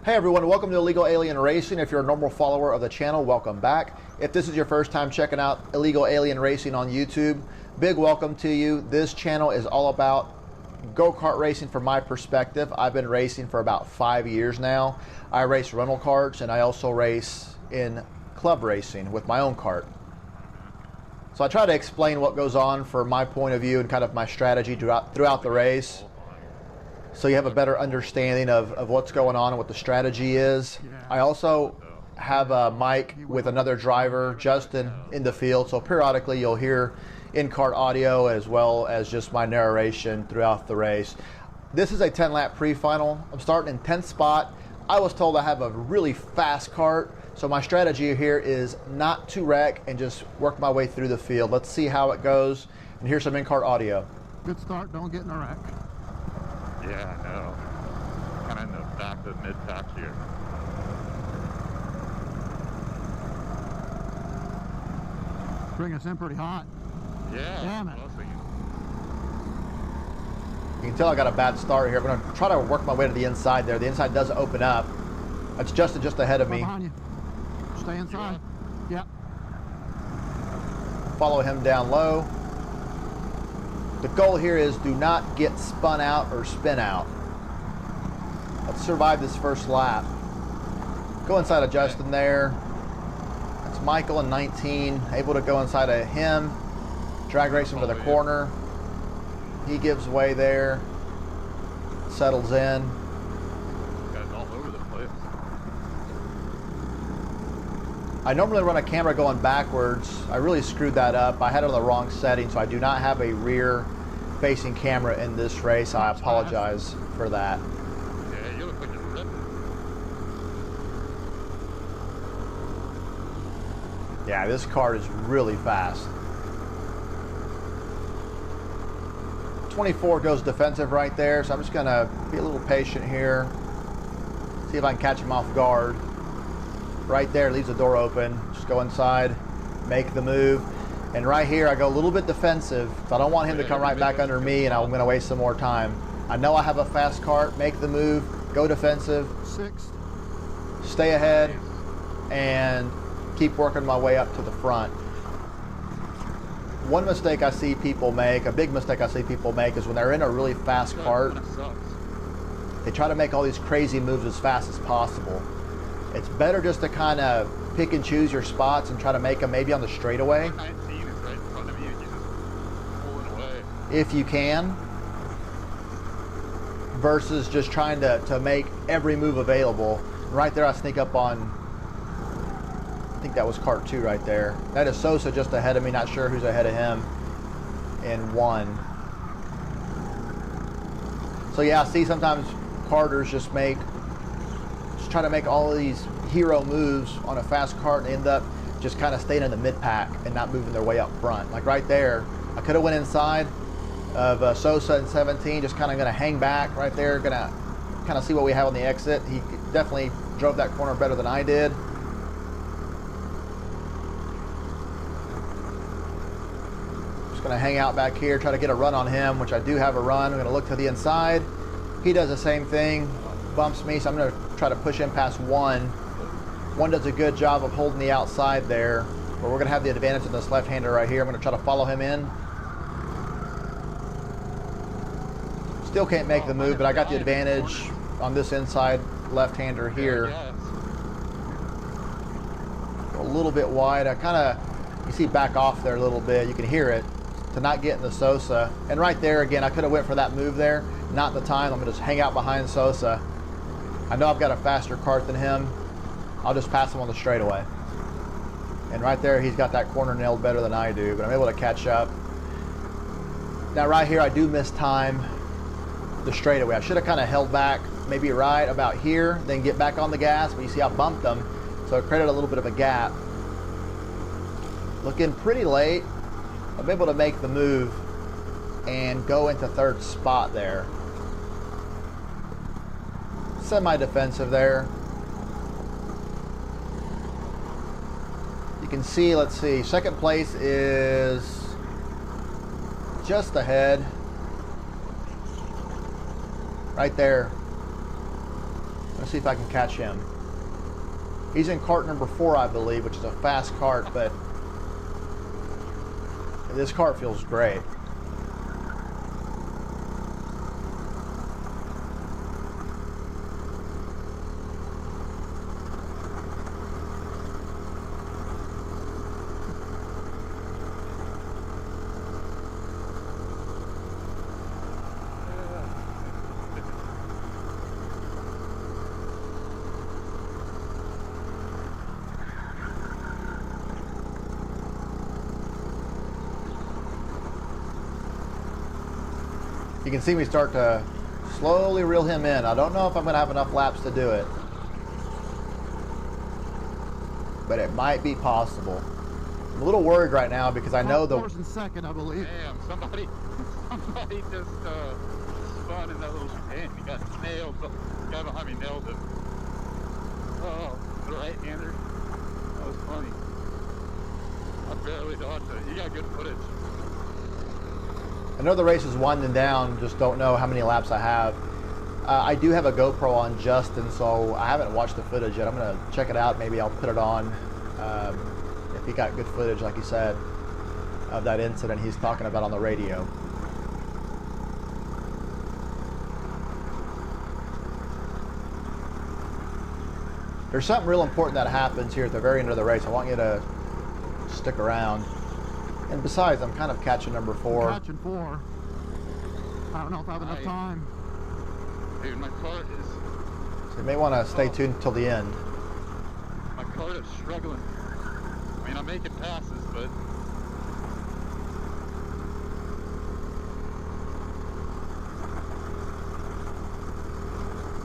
Hey everyone, welcome to Illegal Alien Racing. If you're a normal follower of the channel, welcome back. If this is your first time checking out Illegal Alien Racing on YouTube, big welcome to you. This channel is all about go-kart racing from my perspective. I've been racing for about 5 years now. I race rental karts and I also race in club racing with my own kart. So I try to explain what goes on from my point of view and kind of my strategy throughout the race, so you have a better understanding of what's going on and what the strategy is. I also have a mic with another driver, Justin, in the field, so periodically you'll hear in-kart audio as well as just my narration throughout the race. This is a 10-lap pre-final. I'm starting in 10th spot. I was told I have a really fast kart, so my strategy here is not to wreck and just work my way through the field. Let's see how it goes, and here's some in-kart audio. Good start, don't get in a wreck. Yeah, I know. Kind of in the back of mid-pack here. Bring us in pretty hot. Yeah. Damn it. You can tell I got a bad start here. I'm going to try to work my way to the inside there. The inside does open up. That's Justin just ahead of me. Behind you. Stay inside. Yep. Follow him down low. The goal here is do not get spun out or spin out. Let's survive this first lap. Go inside of Justin there. That's Michael in 19, able to go inside of him. Drag race him to the corner. He gives way there. Settles in. Guys all over the place. I normally run a camera going backwards. I really screwed that up. I had it on the wrong setting, so I do not have a rear facing camera in this race. I apologize for that. Yeah, you look like you're ripping. Yeah, this kart is really fast. 24 goes defensive right there, so I'm just gonna be a little patient here. See if I can catch him off guard. Right there, leaves the door open. Just go inside, make the move. And right here, I go a little bit defensive. So I don't want him to come right back under me and I'm gonna waste some more time. I know I have a fast kart, make the move, go defensive. Sixth. Stay ahead and keep working my way up to the front. One mistake I see people make, a big mistake I see people make, is when they're in a really fast kart, they try to make all these crazy moves as fast as possible. It's better just to kind of pick and choose your spots and try to make them maybe on the straightaway. 19 is right in front of you. You're just pulling away. If you can, versus just trying to make every move available. Right there I sneak up on, I think that was kart 2 right there. That is Sosa just ahead of me, not sure who's ahead of him in 1. So yeah, I see sometimes karters just try to make all of these hero moves on a fast kart and end up just kind of staying in the mid-pack and not moving their way up front. Like right there, I could have went inside of Sosa in 17, just kind of going to hang back right there, going to kind of see what we have on the exit. He definitely drove that corner better than I did. Just going to hang out back here, try to get a run on him, which I do have a run. I'm going to look to the inside. He does the same thing, bumps me, so I'm going to try to push him past 1. 1 does a good job of holding the outside there, but we're going to have the advantage of this left-hander right here. I'm going to try to follow him in. Still can't make the move, but I got the advantage on this inside left-hander here. A little bit wide. I kind of, you see back off there a little bit. You can hear it, to not get in the Sosa. And right there, again, I could have went for that move there. Not the time. I'm going to just hang out behind Sosa. I know I've got a faster kart than him. I'll just pass him on the straightaway. And right there, he's got that corner nailed better than I do, but I'm able to catch up. Now right here, I do miss time the straightaway. I should have kind of held back, maybe right about here, then get back on the gas, but you see I bumped them, so it created a little bit of a gap. Looking pretty late. I'm able to make the move and go into 3rd spot there. Semi-defensive there. You can see, let's see, 2nd place is just ahead. Right there. Let's see if I can catch him. He's in cart number 4, I believe, which is a fast cart, but this cart feels great. You can see me start to slowly reel him in. I don't know if I'm going to have enough laps to do it, but it might be possible. I'm a little worried right now because I know the... First and second, I believe. Damn, somebody just spun in that little stand. He got nailed. The guy behind me nailed him. Oh, the right-hander. That was funny. I barely dodged it. You got good footage. I know the race is winding down, just don't know how many laps I have. I do have a GoPro on Justin, so I haven't watched the footage yet. I'm going to check it out. Maybe I'll put it on if he got good footage, like he said, of that incident he's talking about on the radio. There's something real important that happens here at the very end of the race. I want you to stick around. And besides, I'm kind of catching number 4. I'm catching 4. I don't know if I have enough time. Dude, my cart is... So you may want to stay tuned till the end. My cart is struggling. I mean, I'm making passes, but...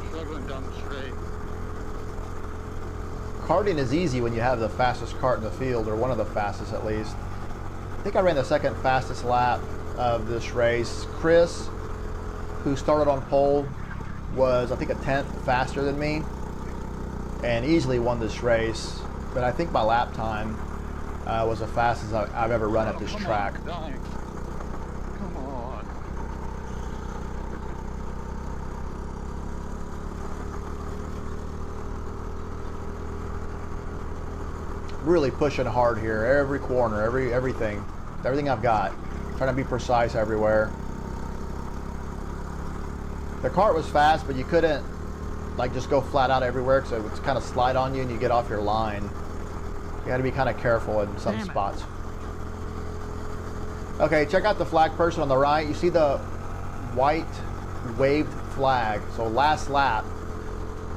struggling down the straight. Karting is easy when you have the fastest cart in the field, or one of the fastest at least. I think I ran the second fastest lap of this race. Chris, who started on pole, was I think a 10th faster than me and easily won this race. But I think my lap time was the fastest I've ever run at this track. Come on. Really pushing hard here, every corner, everything I've got, trying to be precise everywhere. The cart was fast, but you couldn't like just go flat out everywhere because it would kind of slide on you and you get off your line. You got to be kind of careful in some spots. Okay, check out the flag person on the right. You see the white waved flag. So last lap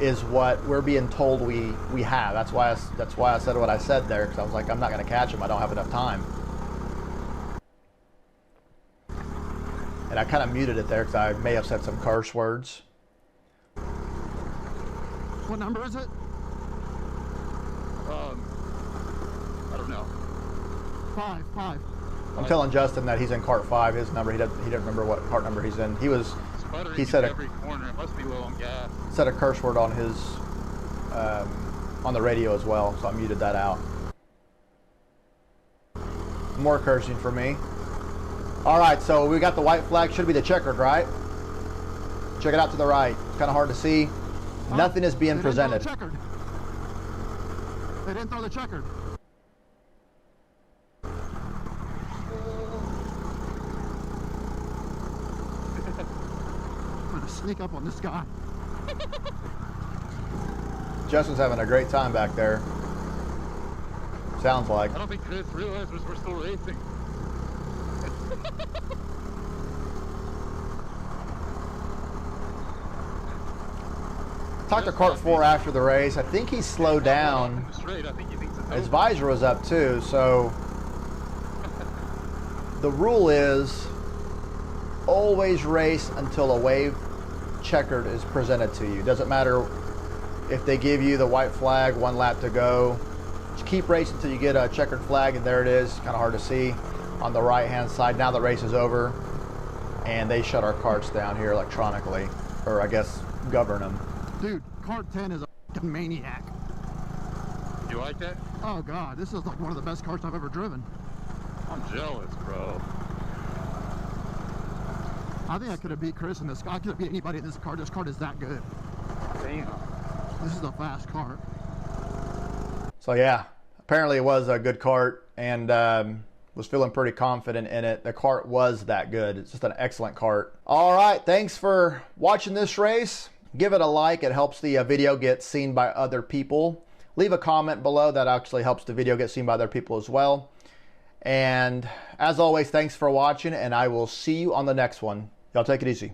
is what we're being told we have. That's why I said what I said there, because I was like, I'm not going to catch him. I don't have enough time. And I kind of muted it there because I may have said some curse words. What number is it? I don't know. 5. I'm telling Justin that he's in cart 5. His number, he doesn't remember what cart number he's in. He said every corner. It must be low on gas. Said a curse word on his on the radio as well, so I muted that out. More cursing for me. All right, so we got the white flag. Should be the checkered, right? Check it out to the right. It's kind of hard to see. Nothing is being presented. They didn't throw the checkered. I'm gonna sneak up on this guy. Justin's having a great time back there. Sounds like. I don't think Chris realized we're still racing. Talked to Cart 4 after the race. I think he slowed down. His visor was up too, so the rule is always race until a wave checkered is presented to you. Doesn't matter if they give you the white flag, 1 lap to go. Just keep racing until you get a checkered flag, and there it is. Kind of hard to see on the right hand side. Now the race is over and they shut our carts down here electronically, or I guess govern them. Dude, Kart 10 is a fucking maniac. You like that? Oh god, this is like one of the best carts I've ever driven. I'm jealous, bro. I think I could have beat Chris in this. I could have beat anybody in this car. This cart is that good. Damn. This is a fast kart. So yeah, apparently it was a good kart, and was feeling pretty confident in it. The kart was that good. It's just an excellent kart. All right, thanks for watching this race. Give it a like. It helps the video get seen by other people. Leave a comment below. That actually helps the video get seen by other people as well. And as always, thanks for watching, and I will see you on the next one. Y'all take it easy.